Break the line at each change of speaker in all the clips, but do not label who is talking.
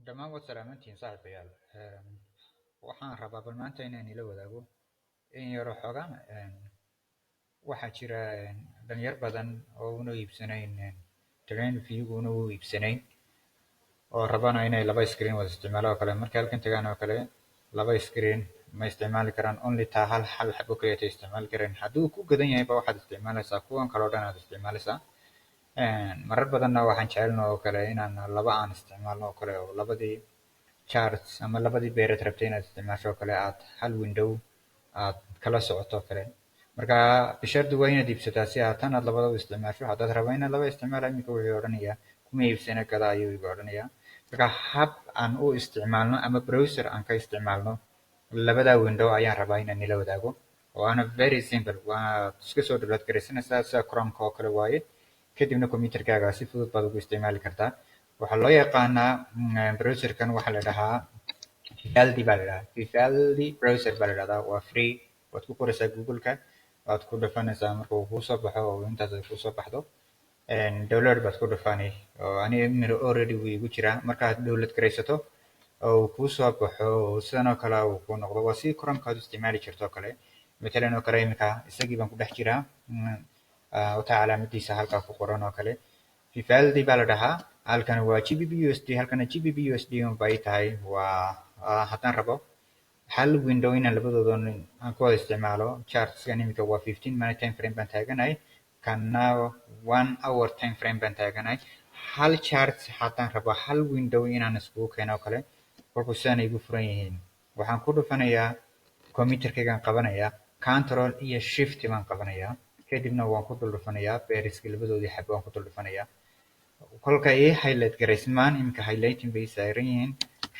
dhammaan waad salaamantihiin saaxiibayaal. Waxaan rabaa bal maanta inaan ila wadaago in yaro xoogaa waxaa jira dhalinyar badan oo una iibsanayn train view una u iibsanayn oo rabana inay laba screen wada isticmaalaan oo kale markay halkan tagaan oo kale laba screen ma isticmaali karaan only taa hal xabo kaliya tay isticmaali karaan hadduu ku gadan yahay ba waxaad isticmaalaysaa kuwan kale oo dhan aad isticmaalaysaa. Marar badanna waxaan jecelnahay oo kale inaan laba aan isticmaalno oo kale oo labadii charts ama labadii beereed rabtay inaad isticmaasho oo kale aad hal window aad kala socoto oo kale. Marka bishardu waa inaad iibsataa si aad tan aad labadaba isticmaasho. Haddaad rabo inaad laba isticmaalo iminka wuxuu odhanayaa kuma iibsana kada ayuu iga odhanayaa. Marka hab aan u isticmaalno ama browser aan ka isticmaalno labada window ayaan rabaa inaan ila wadaago oo ana very simple waa iska soo download garaysanaysaa sida Chrome-ka oo kale waaye. kadibna computerkaaga si fudud baad ugu isticmaali kartaa. Waxaa loo yaqaanaa browserkan waxaa la dhahaa Vivaldi baa la dhahaa. Vivaldi browser baa la dhahdaa. Waa free. Waad ku qoraysaa Google-ka. Waad ku dhufanaysaa marka uu kuu soo baxo oo intaas ay kuu soo baxdo. Download baad ku dhufani oo aniga already wuu igu jiraa. Markaad download garaysato oo uu kuu soo baxo oo sidan oo kale uu kuu noqdo waa si Chrome-ka aad u isticmaali jirto oo kale. Matalan oo kale iminka isagii baan ku dhex jiraa. Wata calaamadiisa halkaa ku qoran oo kale Vivaldi baa la dhahaa. Halkan waa GBP USD, halkana GBP USD bay tahay. Waa haddaan rabo hal window inaan labadooda aan ku wada isticmaalo. Chartskan iminka waa 15 minute time frame baan taaganahay, kana 1 hour time frame baan taaganahay. Hal chart haddaan rabo hal window inaan iskugu keeno oo kale kolku sidan igu furan yihiin waxaan ku dhufanayaa computerkaygaan qabanayaa control iyo shift baan qabanayaa. kadibna waan ku dul dhufanayaa beeriska labadoodii xabo waan ku dul dhufanayaa. kolka ii highlight garaysmaan iminka highlighting bay saaran yihiin.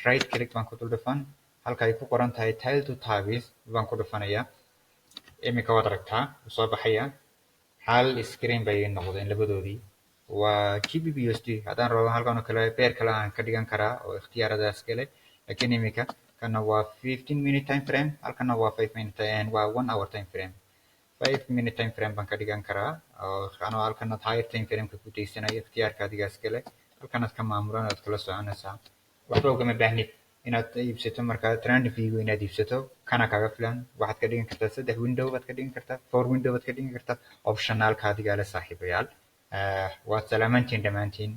Right click baan ku dul dhufan halka ay ku qoran tahay tile to tabs baan ku dhufanayaa. iminka waad aragtaa wuu soo baxayaa hal screen bay noqdeen labadoodii. waa GBP USD haddaan rabo halkan oo kale beer kale aan ka dhigan karaa oo ikhtiyaaradaas kale. laakiin iminka kana waa 15 minute time frame halkana waa 5 minute waa 1 hour time frame. 5 minute time frame baan ka dhigan karaa oo anoo halkan higher time frame ka ku deysanayo ikhtiyaarka adigaas kale. halkanaad ka maamulan aad kala soconaysaa. waxba ugama baahnid inaad iibsato marka trend view inaad iibsato kana kaga filan. waxaad ka dhigan kartaa 3 window baad ka dhigan kartaa 4 window baad ka dhigan kartaa optionalka adiga la saaxiibayaal. waad salaamantiin dhammaantiin.